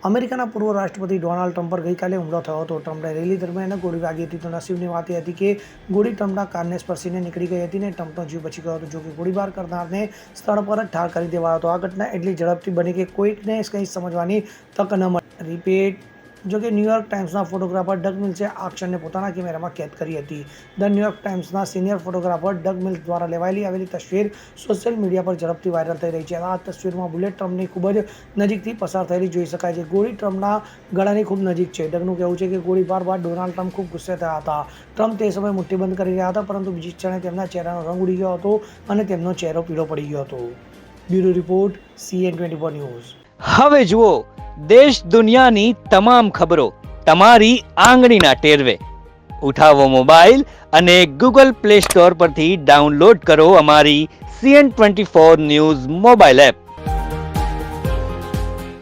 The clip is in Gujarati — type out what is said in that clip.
અમેરિકાના પૂર્વ રાષ્ટ્રપતિ ડોનાલ્ડ ટ્રમ્પ પર ગઈકાલે હુમલો થયો હતો. ટ્રમ્પને રેલી દરમિયાન ગોળી વાગી હતી. તો નસીબની વાત એ હતી કે ગોળી ટ્રમ્પના કારને સ્પર્શીને નીકળી ગઈ હતી ને ટ્રમ્પનો જીવ બચી ગયો હતો. જોકે ગોળીબાર કરનારને સ્થળ પર જ ઠાર કરી દેવાયો હતો. આ ઘટના એટલી ઝડપથી બની કે કોઈકને કંઈ સમજવાની તક ન મળી. રિપીટ. જોકે ન્યૂયોર્ક ટાઈમ્સના ફોટોગ્રાફર ડગ મિલ્સે આ ક્ષણને પોતાના કેમેરામાં કેદ કરી હતી. ધ ન્યૂયોર્ક ટાઈમ્સના સિનિયર ફોટોગ્રાફર ડગ મિલ્સ દ્વારા લેવાયેલી આવેલી તસવીર સોશિયલ મીડિયા પર ઝડપથી વાયરલ થઈ રહી છે. આ તસવીરમાં બુલેટ ટ્રમ્પની ખૂબ જ નજીકથી પસાર થયેલી જોઈ શકાય છે. ગોળી ટ્રમ્પના ગળાની ખૂબ નજીક છે. ડગનું કહેવું છે કે ગોળીબાર બાદ ડોનાલ્ડ ટ્રમ્પ ખૂબ ગુસ્સે થયા હતા. ટ્રમ્પ તે સમયે મુઠ્ઠીબંધ કરી રહ્યા હતા, પરંતુ બીજી ક્ષણે તેમના ચહેરાનો રંગ ઉડી ગયો હતો અને તેમનો ચહેરો પીળો પડી ગયો હતો. Bureau report, CN24 news. હવે જુઓ દેશ દુનિયાની તમામ ખબરો તમારી આંગળીના ટેરવે. ઉઠાવો મોબાઈલ અને ગૂગલ પ્લે સ્ટોર પરથી ડાઉનલોડ કરો અમારી CN24 ન્યૂઝ મોબાઈલ એપ.